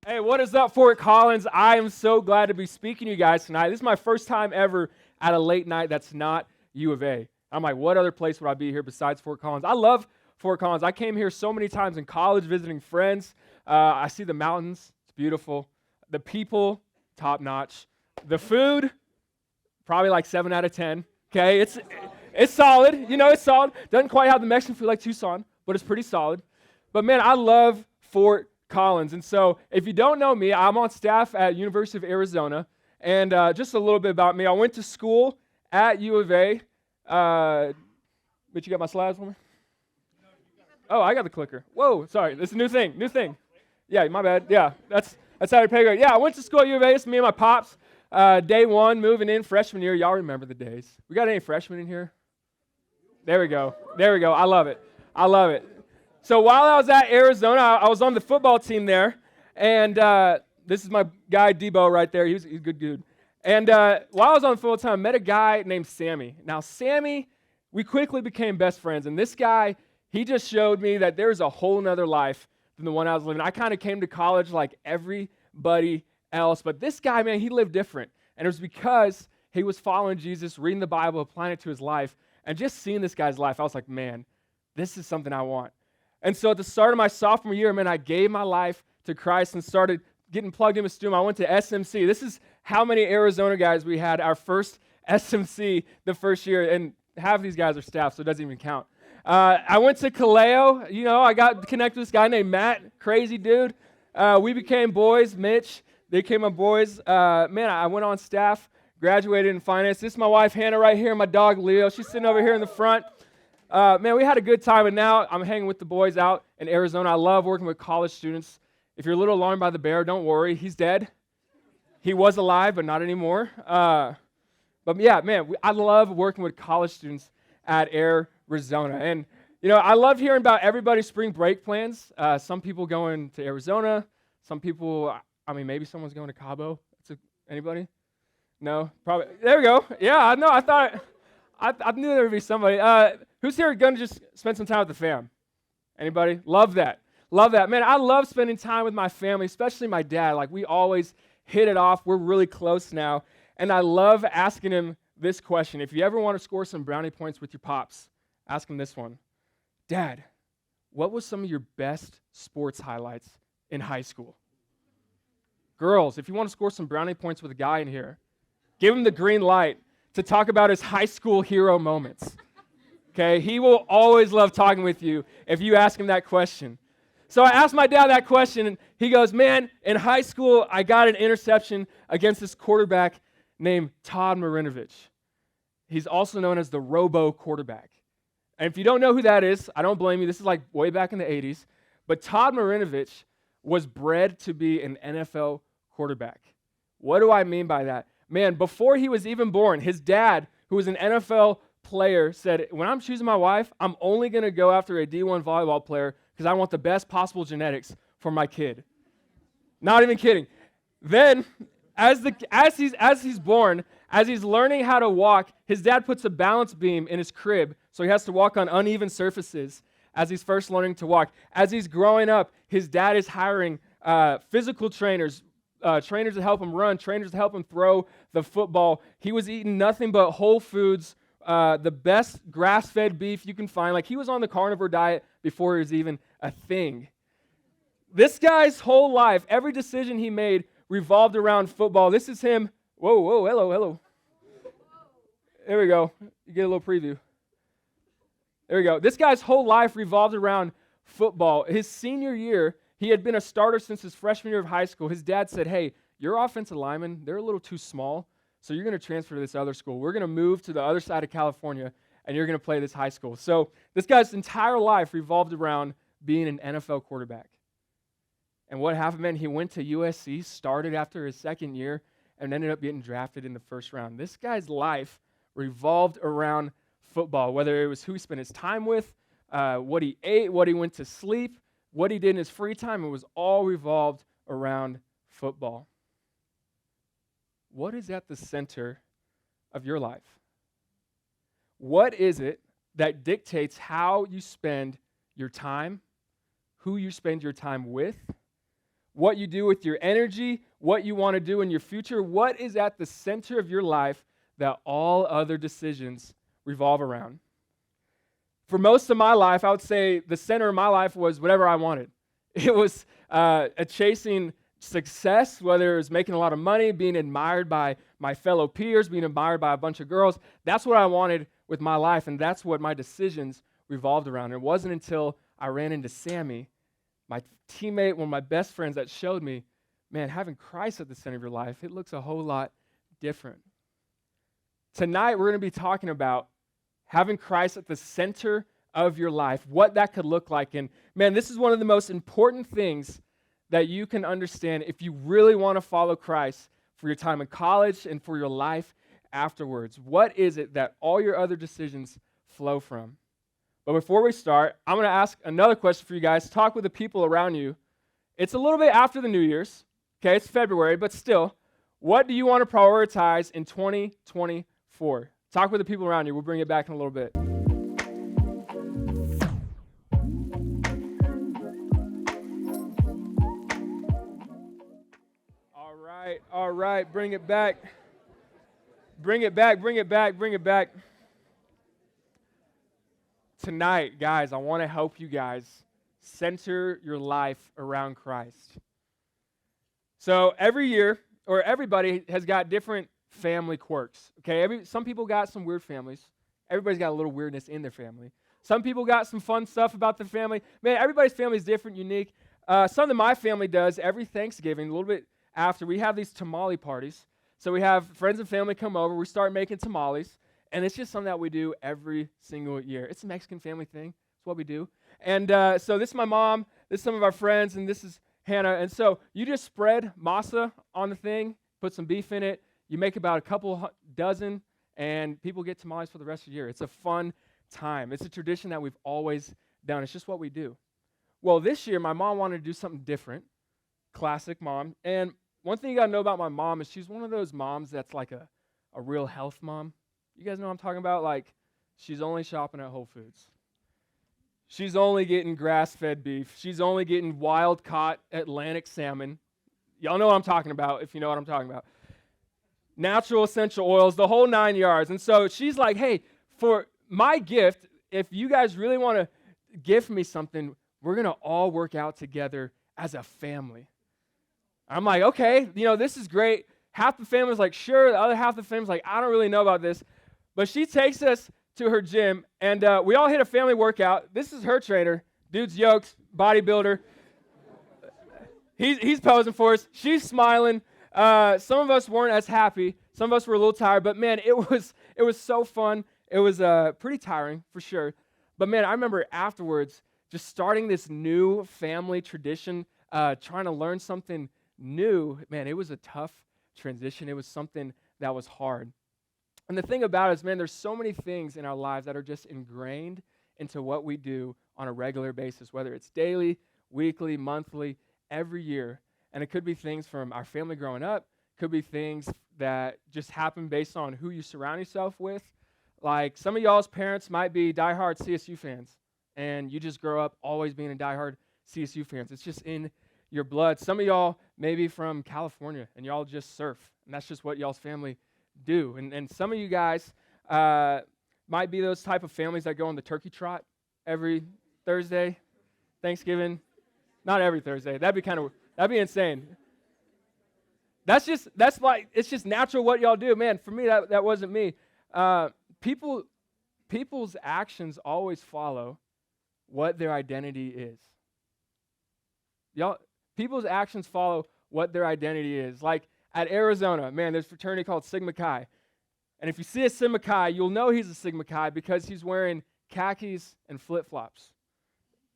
Hey, what is up, Fort Collins? I am so glad to be speaking to you guys tonight. This is my first time ever at a late night that's not U of A. I'm like, what other place would I be here besides Fort Collins? I love Fort Collins. I came here so many times in college visiting friends. I see the mountains. It's beautiful. The people, top notch. The food, probably like 7 out of 10. Okay, it's solid. It's solid. Doesn't quite have the Mexican food like Tucson, but it's pretty solid. But man, I love Fort Collins. And so if you don't know me, I'm on staff at University of Arizona. And just a little bit about me. I went to school at U of A. But you got my slides for me? Oh, I got the clicker. Whoa, sorry. This is a new thing. Yeah, my bad. Yeah, that's how I pay grade. Yeah, I went to school at U of A. It's me and my pops. Day one, moving in, freshman year. Y'all remember the days. We got any freshmen in here? There we go. I love it. So while I was at Arizona, I was on the football team there, and this is my guy Debo right there. He's a good dude. And while I was on the football team, I met a guy named Sammy. Now, Sammy, we quickly became best friends, and this guy, he just showed me that there's a whole nother life than the one I was living. I kind of came to college like everybody else, but this guy, man, he lived different, and it was because he was following Jesus, reading the Bible, applying it to his life, and just seeing this guy's life, I was like, man, this is something I want. And so at the start of my sophomore year, man, I gave my life to Christ and started getting plugged in with StuMo. I went to SMC. This is how many Arizona guys we had our first SMC the first year, and half of these guys are staff, so it doesn't even count. I went to Kaleo. I got connected with this guy named Matt, crazy dude. We became boys. Mitch, they became my boys. Man, I went on staff, graduated in finance. This is my wife, Hannah, right here, and my dog, Leo. She's sitting over here in the front. Man, we had a good time, and now I'm hanging with the boys out in Arizona. I love working with college students. If you're a little alarmed by the bear, don't worry. He's dead. He was alive, but not anymore. But yeah, man, I love working with college students at Arizona. And, I love hearing about everybody's spring break plans. Some people going to Arizona. Some people, maybe someone's going to Cabo. Anybody? No? Probably. There we go. Yeah, I know. I knew there would be somebody. Who's here going to just spend some time with the fam? Anybody? Love that. Man, I love spending time with my family, especially my dad. Like, we always hit it off. We're really close now. And I love asking him this question. If you ever want to score some brownie points with your pops, ask him this one. Dad, what was some of your best sports highlights in high school? Girls, if you want to score some brownie points with a guy in here, give him the green light to talk about his high school hero moments. Okay, he will always love talking with you if you ask him that question. So I asked my dad that question, and he goes, man, in high school, I got an interception against this quarterback named Todd Marinovich. He's also known as the Robo quarterback. And if you don't know who that is, I don't blame you. This is like way back in the 80s. But Todd Marinovich was bred to be an NFL quarterback. What do I mean by that? Man, before he was even born, his dad, who was an NFL player, said, when I'm choosing my wife, I'm only going to go after a D1 volleyball player because I want the best possible genetics for my kid. Not even kidding. Then, as he's born, as he's learning how to walk, his dad puts a balance beam in his crib, so he has to walk on uneven surfaces as he's first learning to walk. As he's growing up, his dad is hiring physical trainers, trainers to help him run, trainers to help him throw the football. He was eating nothing but whole foods, the best grass-fed beef you can find. Like, he was on the carnivore diet before it was even a thing. This guy's whole life, every decision he made revolved around football. This is him. Whoa, hello. There we go. You get a little preview. There we go. This guy's whole life revolved around football. His senior year, he had been a starter since his freshman year of high school. His dad said, hey, your offensive linemen, they're a little too small, so you're going to transfer to this other school. We're going to move to the other side of California, and you're going to play this high school. So this guy's entire life revolved around being an NFL quarterback. And what happened, man, he went to USC, started after his second year, and ended up getting drafted in the first round. This guy's life revolved around football, whether it was who he spent his time with, what he ate, what he went to sleep, what he did in his free time. It was all revolved around football. What is at the center of your life? What is it that dictates how you spend your time, who you spend your time with, what you do with your energy, what you want to do in your future, what is at the center of your life that all other decisions revolve around. For most of my life, I would say the center of my life was whatever I wanted. It was chasing success, whether it was making a lot of money, being admired by my fellow peers, being admired by a bunch of girls. That's what I wanted with my life, and that's what my decisions revolved around. It wasn't until I ran into Sammy, my teammate, one of my best friends, that showed me, man, having Christ at the center of your life, it looks a whole lot different. Tonight, we're going to be talking about having Christ at the center of your life, what that could look like. And man, this is one of the most important things that you can understand if you really want to follow Christ for your time in college and for your life afterwards. What is it that all your other decisions flow from? But before we start, I'm going to ask another question for you guys. Talk with the people around you. It's a little bit after the New Year's. Okay, it's February, but still, what do you want to prioritize in 2024? Talk with the people around you. We'll bring it back in a little bit. All right, bring it back. Bring it back. Tonight, guys, I want to help you guys center your life around Christ. So every year, or everybody has got different family quirks, okay? Some people got some weird families. Everybody's got a little weirdness in their family. Some people got some fun stuff about their family. Man, everybody's family is different, unique. Something my family does every Thanksgiving, a little bit after, we have these tamale parties. So we have friends and family come over, we start making tamales, and it's just something that we do every single year. It's a Mexican family thing. It's what we do. And so this is my mom, this is some of our friends, and this is Hannah. And so you just spread masa on the thing, put some beef in it, you make about a couple dozen, and people get tamales for the rest of the year. It's a fun time. It's a tradition that we've always done. It's just what we do. Well, this year, my mom wanted to do something different. Classic mom. And one thing you got to know about my mom is she's one of those moms that's like a real health mom. You guys know what I'm talking about? Like, she's only shopping at Whole Foods. She's only getting grass-fed beef. She's only getting wild-caught Atlantic salmon. Y'all know what I'm talking about if you know what I'm talking about. Natural essential oils, the whole 9 yards. And so she's like, hey, for my gift, if you guys really want to gift me something, we're going to all work out together as a family. I'm like, okay, this is great. Half the family's like, sure. The other half of the family's like, I don't really know about this. But she takes us to her gym, and we all hit a family workout. This is her trainer. Dude's yoked, bodybuilder. He's posing for us. She's smiling. Some of us weren't as happy. Some of us were a little tired. But, man, it was so fun. It was pretty tiring, for sure. But, man, I remember afterwards just starting this new family tradition, trying to learn something new. Man, it was a tough transition. It was something that was hard. And the thing about it is, man, there's so many things in our lives that are just ingrained into what we do on a regular basis, whether it's daily, weekly, monthly, every year. And it could be things from our family growing up, could be things that just happen based on who you surround yourself with. Like some of y'all's parents might be diehard CSU fans, and you just grow up always being a diehard CSU fans. It's just in your blood. Some of y'all may be from California, and y'all just surf, and that's just what y'all's family do. And some of you guys might be those type of families that go on the turkey trot every Thursday, Thanksgiving. Not every Thursday. That'd be insane. It's just natural what y'all do. Man, for me, that wasn't me. People's actions always follow what their identity is. People's actions follow what their identity is. Like at Arizona, man, there's a fraternity called Sigma Chi. And if you see a Sigma Chi, you'll know he's a Sigma Chi because he's wearing khakis and flip-flops.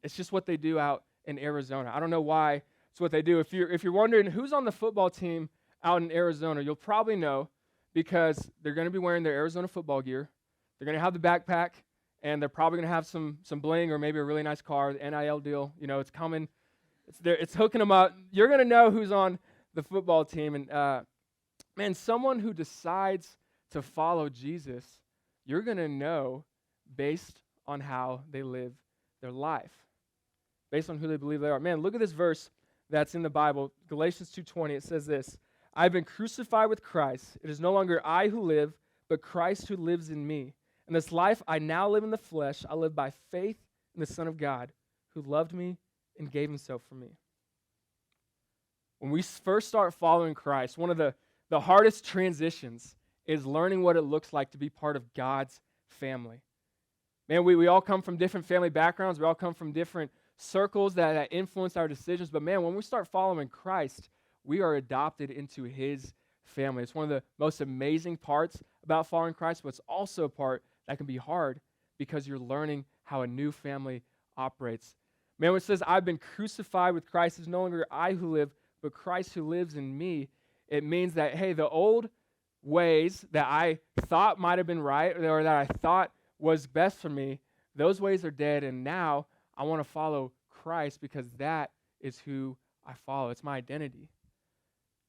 It's just what they do out in Arizona. I don't know why it's what they do. If you're wondering who's on the football team out in Arizona, you'll probably know because they're going to be wearing their Arizona football gear. They're going to have the backpack, and they're probably going to have some bling or maybe a really nice car, the NIL deal. It's coming. It's hooking them up. You're going to know who's on the football team. And, man, someone who decides to follow Jesus, you're going to know based on how they live their life, based on who they believe they are. Man, look at this verse that's in the Bible, Galatians 2:20, it says this, I've been crucified with Christ. It is no longer I who live, but Christ who lives in me. In this life I now live in the flesh. I live by faith in the Son of God, who loved me and gave himself for me. When we first start following Christ, one of the hardest transitions is learning what it looks like to be part of God's family. Man, we all come from different family backgrounds. We all come from different circles that influence our decisions. But man, when we start following Christ, we are adopted into his family. It's one of the most amazing parts about following Christ, but it's also a part that can be hard because you're learning how a new family operates. Man, when it says, I've been crucified with Christ, it's no longer I who live, but Christ who lives in me. It means that, hey, the old ways that I thought might have been right or that I thought was best for me, those ways are dead, and now I want to follow Christ because that is who I follow. It's my identity.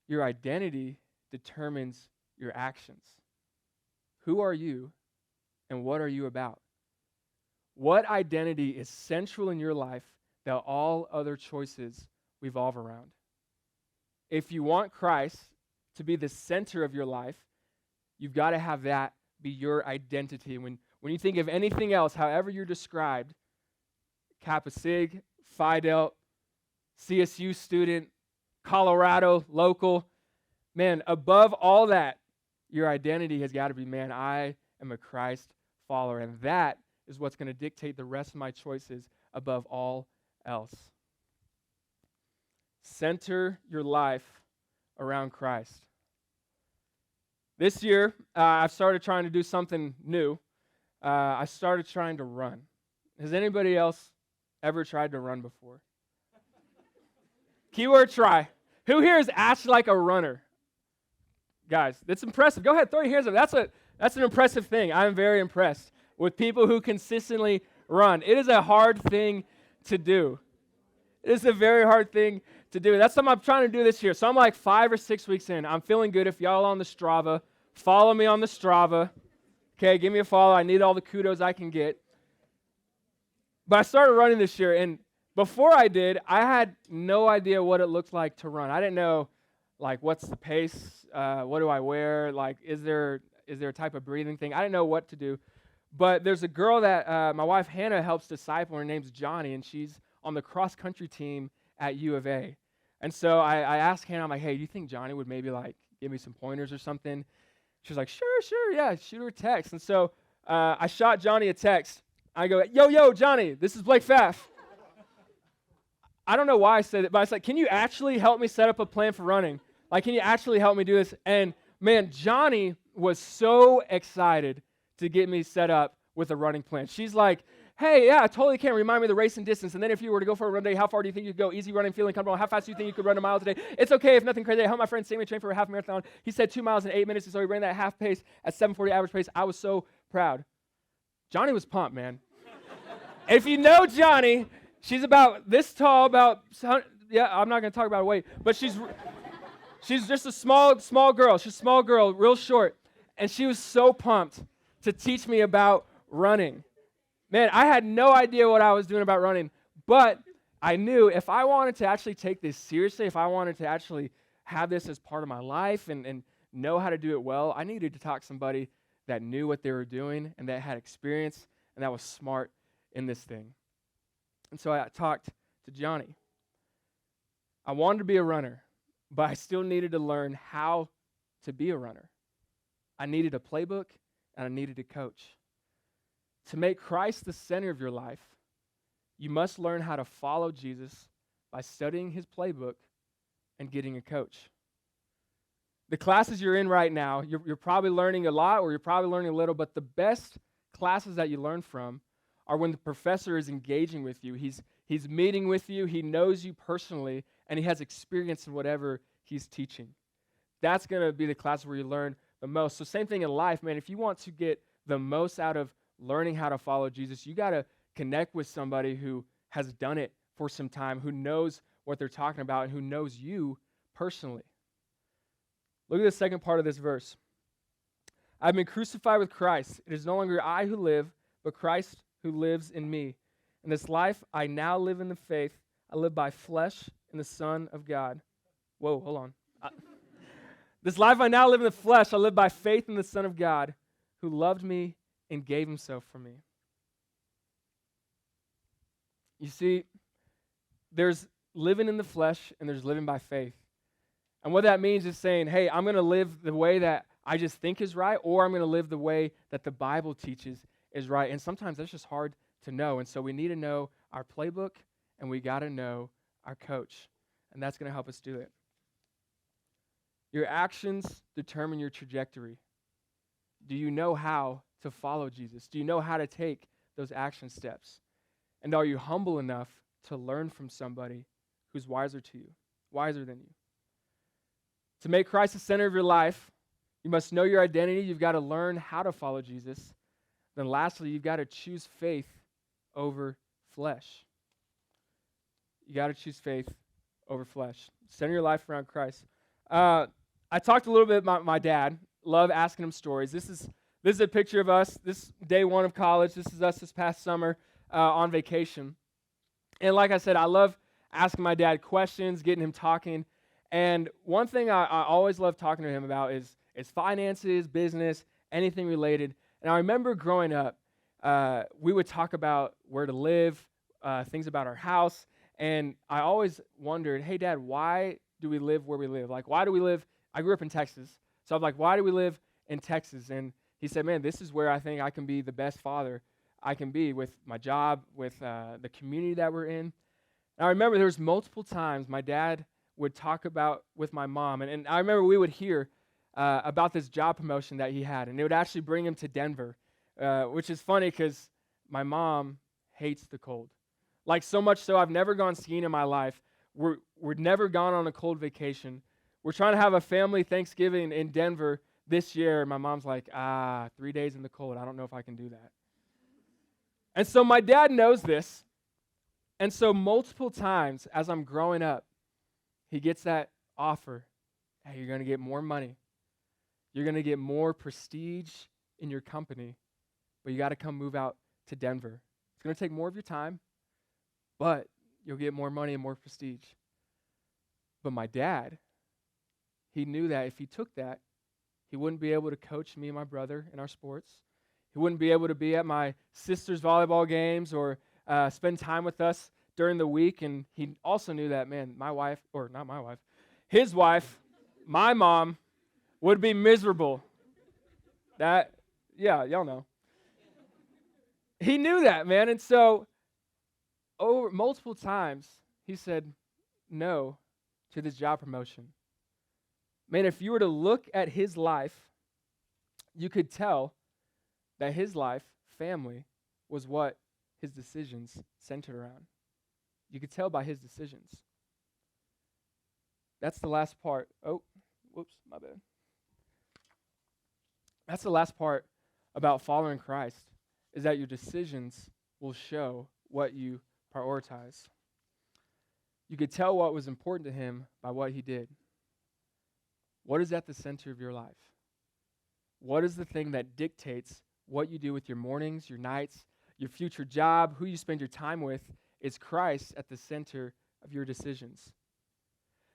Your identity determines your actions. Who are you and what are you about? What identity is central in your life that all other choices revolve around? If you want Christ to be the center of your life, you've got to have that be your identity. When you think of anything else, however you're described, Kappa Sig, Phi Delta, CSU student, Colorado, local, man, above all that, your identity has got to be, man, I am a Christ follower. And that is what's going to dictate the rest of my choices above all else. Center your life around Christ. This year, I've started trying to do something new. I started trying to run. Has anybody else ever tried to run before? Keyword try. Who here is actually like a runner? Guys, that's impressive. Go ahead, throw your hands up. That's an impressive thing. I'm very impressed with people who consistently run. It is a hard thing to do. It is a very hard thing to do. That's something I'm trying to do this year. So I'm like 5 or 6 weeks in. I'm feeling good. If y'all on the Strava, follow me on the Strava. Okay, give me a follow. I need all the kudos I can get. But I started running this year, and before I did, I had no idea what it looked like to run. I didn't know, like, what's the pace? What do I wear? Like, is there a type of breathing thing? I didn't know what to do. But there's a girl that my wife Hannah helps disciple. Her name's Johnny, and she's on the cross-country team at U of A. And so I asked Hannah, I'm like, hey, do you think Johnny would maybe, like, give me some pointers or something? She was like, sure, yeah, shoot her a text. And so I shot Johnny a text. I go, yo, Johnny, this is Blake Pfaff. I don't know why I said it, but I was like, can you actually help me set up a plan for running? Like, can you actually help me do this? And, man, Johnny was so excited to get me set up with a running plan. She's like, hey, yeah, I totally can. Remind me of the race and distance. And then if you were to go for a run day, how far do you think you could go? Easy running, feeling comfortable. How fast do you think you could run a mile today? It's okay if nothing crazy. I helped my friend Sammy train for a half marathon. He said 2 miles in 8 minutes, and so he ran that half pace at 7:40 average pace. I was so proud. Johnny was pumped, man. If you know Johnny, she's about this tall, I'm not going to talk about her weight, but she's just a small girl. She's a small girl, real short. And she was so pumped to teach me about running. Man, I had no idea what I was doing about running, but I knew if I wanted to actually take this seriously, if I wanted to actually have this as part of my life and know how to do it well, I needed to talk to somebody that knew what they were doing and that had experience and that was smart in this thing. And so I talked to Johnny. I wanted to be a runner, but I still needed to learn how to be a runner. I needed a playbook and I needed a coach. To make Christ the center of your life, you must learn how to follow Jesus by studying his playbook and getting a coach. The classes you're in right now, you're probably learning a lot or you're probably learning a little, but the best classes that you learn from are when the professor is engaging with you. He's meeting with you, he knows you personally, and he has experience in whatever he's teaching. That's going to be the class where you learn the most. So same thing in life, man. If you want to get the most out of learning how to follow Jesus, you got to connect with somebody who has done it for some time, who knows what they're talking about, and who knows you personally. Look at the second part of this verse. I've been crucified with Christ. It is no longer I who live, but Christ who lives in me. In this life, I now live in the faith. I live by flesh in the Son of God. Whoa, hold on. This life I now live in the flesh, I live by faith in the Son of God, who loved me and gave himself for me. You see, there's living in the flesh and there's living by faith. And what that means is saying, hey, I'm going to live the way that I just think is right, or I'm going to live the way that the Bible teaches is right. And sometimes that's just hard to know. And so we need to know our playbook and we got to know our coach. And that's going to help us do it. Your actions determine your trajectory. Do you know how to follow Jesus? Do you know how to take those action steps? And are you humble enough to learn from somebody who's wiser than you? To make Christ the center of your life, you must know your identity. You've got to learn how to follow Jesus. Then lastly, you've got to choose faith over flesh. You got to choose faith over flesh. Center your life around Christ. I talked a little bit about my dad. Love asking him stories. This is a picture of us. This day one of college. This is us this past summer on vacation. And like I said, I love asking my dad questions, getting him talking. And one thing I always love talking to him about is finances, business, anything related. And I remember growing up, we would talk about where to live, things about our house. And I always wondered, hey, Dad, why do we live where we live? Like, why do we live? I grew up in Texas. So I'm like, why do we live in Texas? And he said, man, this is where I think I can be the best father I can be with my job, with the community that we're in. And I remember there was multiple times my dad would talk about with my mom. And I remember we would hear about this job promotion that he had. And it would actually bring him to Denver, which is funny because my mom hates the cold. Like so much so I've never gone skiing in my life. We're never gone on a cold vacation. We're trying to have a family Thanksgiving in Denver this year. My mom's like, 3 days in the cold. I don't know if I can do that. And so my dad knows this. And so multiple times as I'm growing up, he gets that offer. Hey, you're going to get more money. You're going to get more prestige in your company, but you got to come move out to Denver. It's going to take more of your time, but you'll get more money and more prestige. But my dad, he knew that if he took that, he wouldn't be able to coach me and my brother in our sports. He wouldn't be able to be at my sister's volleyball games or spend time with us during the week. And he also knew that, man, his wife, my mom, would be miserable. Y'all know. He knew that, man. And so over multiple times, he said no to this job promotion. Man, if you were to look at his life, you could tell that his life, family, was what his decisions centered around. You could tell by his decisions. That's the last part. Oh, whoops, my bad. That's the last part about following Christ, is that your decisions will show what you prioritize. You could tell what was important to him by what he did. What is at the center of your life? What is the thing that dictates what you do with your mornings, your nights, your future job, who you spend your time with? Is Christ at the center of your decisions?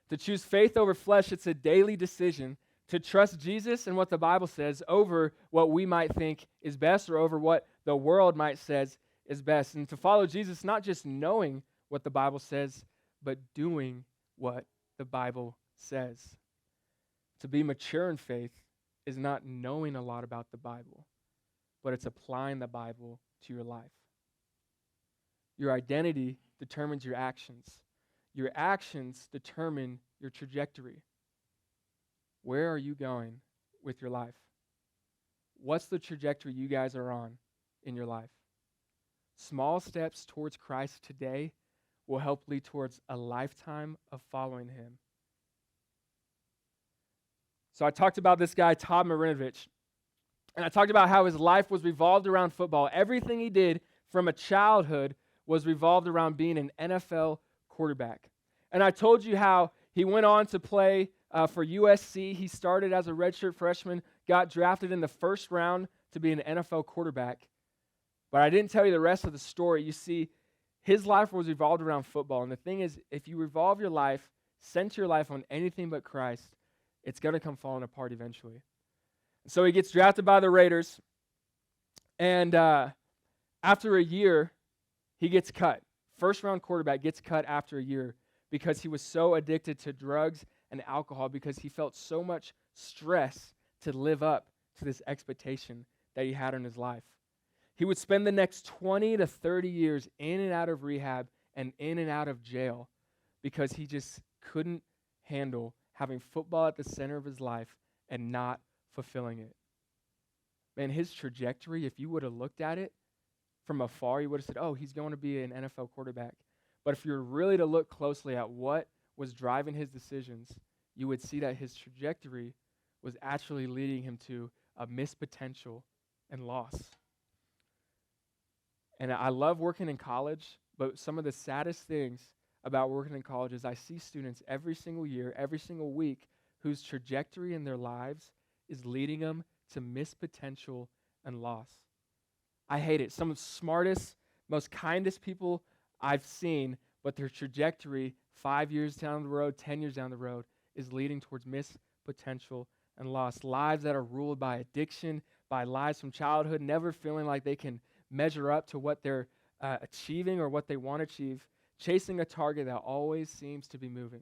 To choose faith over flesh, it's a daily decision to trust Jesus and what the Bible says over what we might think is best or over what the world might says is best. And to follow Jesus, not just knowing what the Bible says, but doing what the Bible says. To be mature in faith is not knowing a lot about the Bible, but it's applying the Bible to your life. Your identity determines your actions. Your actions determine your trajectory. Where are you going with your life? What's the trajectory you guys are on in your life? Small steps towards Christ today will help lead towards a lifetime of following him. So I talked about this guy, Todd Marinovich, and I talked about how his life was revolved around football. Everything he did from a childhood was revolved around being an NFL quarterback. And I told you how he went on to play for USC. He started as a redshirt freshman, got drafted in the first round to be an NFL quarterback. But I didn't tell you the rest of the story. You see, His life was revolved around football. And the thing is, if you revolve your life, center your life on anything but Christ, it's going to come falling apart eventually. So he gets drafted by the Raiders, and after a year, he gets cut. First-round quarterback gets cut after a year because he was so addicted to drugs and alcohol, because he felt so much stress to live up to this expectation that he had in his life. He would spend the next 20 to 30 years in and out of rehab and in and out of jail because he just couldn't handle having football at the center of his life and not fulfilling it. Man, his trajectory, if you would have looked at it from afar, you would have said, oh, he's going to be an NFL quarterback. But if you were really to look closely at what was driving his decisions, you would see that his trajectory was actually leading him to a missed potential and loss. And I love working in college, but some of the saddest things about working in college is I see students every single year, every single week, whose trajectory in their lives is leading them to missed potential and loss. I hate it. Some of the smartest, most kindest people I've seen, but their trajectory 5 years down the road, 10 years down the road, is leading towards missed potential and loss. Lives that are ruled by addiction, by lies from childhood, never feeling like they can measure up to what they're achieving or what they want to achieve, chasing a target that always seems to be moving.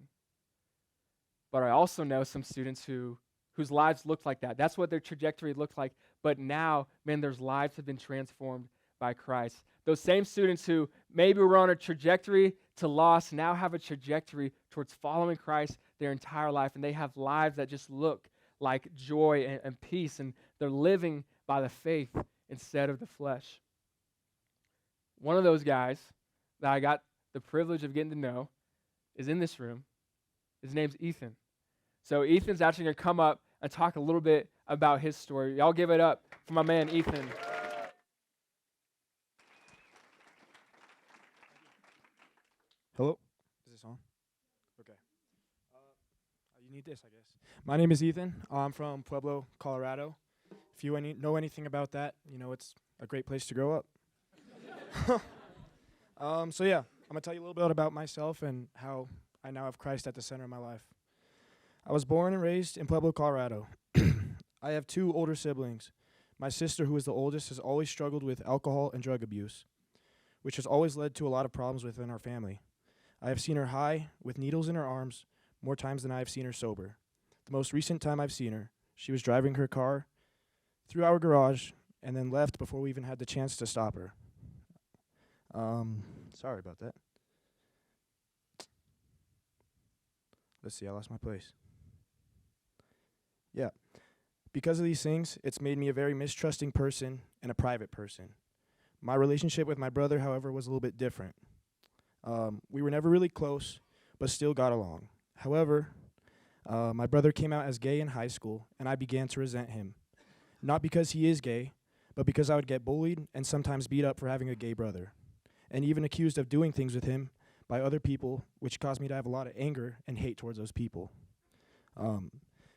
But I also know some students whose lives looked like that. That's what their trajectory looked like. But now, man, their lives have been transformed by Christ. Those same students who maybe were on a trajectory to loss now have a trajectory towards following Christ their entire life, and they have lives that just look like joy and peace, and they're living by the faith instead of the flesh. One of those guys that I got the privilege of getting to know is in this room. His name's Ethan. So Ethan's actually going to come up and talk a little bit about his story. Y'all give it up for my man, Ethan. Hello? Is this on? Okay. You need this, I guess. My name is Ethan. I'm from Pueblo, Colorado. If you know anything about that, you know it's a great place to grow up. So yeah, I'm going to tell you a little bit about myself and how I now have Christ at the center of my life. I was born and raised in Pueblo, Colorado. I have 2 older siblings. My sister, who is the oldest, has always struggled with alcohol and drug abuse, which has always led to a lot of problems within our family. I have seen her high with needles in her arms more times than I have seen her sober. The most recent time I've seen her, she was driving her car through our garage and then left before we even had the chance to stop her. Sorry about that. Let's see, I lost my place. Yeah. Because of these things, it's made me a very mistrusting person and a private person. My relationship with my brother, however, was a little bit different. We were never really close, but still got along. However, my brother came out as gay in high school, and I began to resent him. Not because he is gay, but because I would get bullied and sometimes beat up for having a gay brother, and even accused of doing things with him by other people, which caused me to have a lot of anger and hate towards those people.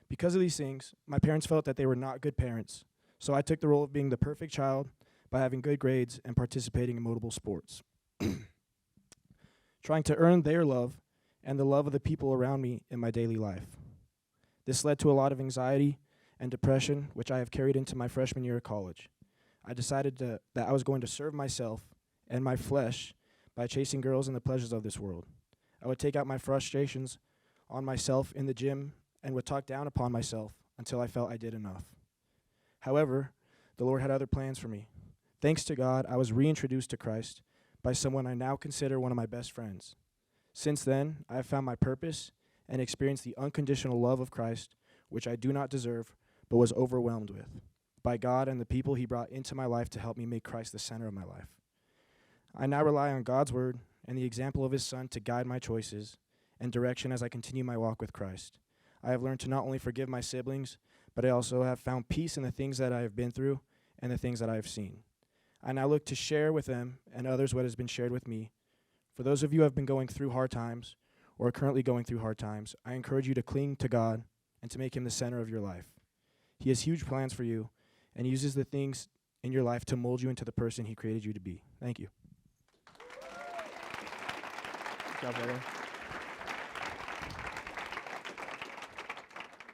Because of these things, my parents felt that they were not good parents, so I took the role of being the perfect child by having good grades and participating in multiple sports. Trying to earn their love and the love of the people around me in my daily life. This led to a lot of anxiety and depression, which I have carried into my freshman year of college. I decided that I was going to serve myself and my flesh by chasing girls and the pleasures of this world. I would take out my frustrations on myself in the gym and would talk down upon myself until I felt I did enough. However, the Lord had other plans for me. Thanks to God, I was reintroduced to Christ by someone I now consider one of my best friends. Since then, I have found my purpose and experienced the unconditional love of Christ, which I do not deserve, but was overwhelmed with, by God and the people he brought into my life to help me make Christ the center of my life. I now rely on God's word and the example of his Son to guide my choices and direction as I continue my walk with Christ. I have learned to not only forgive my siblings, but I also have found peace in the things that I have been through and the things that I have seen. I now look to share with them and others what has been shared with me. For those of you who have been going through hard times or are currently going through hard times, I encourage you to cling to God and to make him the center of your life. He has huge plans for you and uses the things in your life to mold you into the person he created you to be. Thank you. Good job, brother.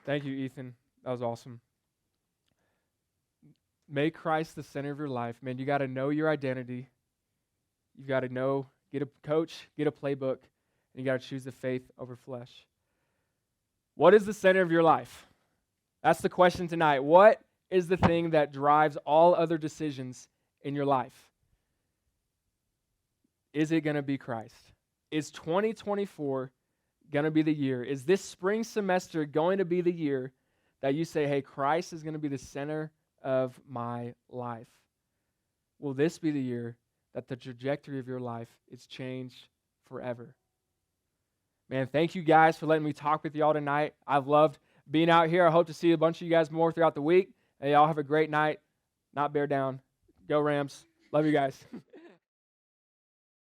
Thank you, Ethan. That was awesome. Make Christ the center of your life. Man, you got to know your identity. You've got to know, get a coach, get a playbook, and you got to choose the faith over flesh. What is the center of your life? That's the question tonight. What is the thing that drives all other decisions in your life? Is it going to be Christ? Is 2024 going to be the year? Is this spring semester going to be the year that you say, hey, Christ is going to be the center of my life? Will this be the year that the trajectory of your life is changed forever? Man, thank you guys for letting me talk with y'all tonight. I've loved being out here. I hope to see a bunch of you guys more throughout the week. And y'all have a great night. Not bear down. Go Rams. Love you guys.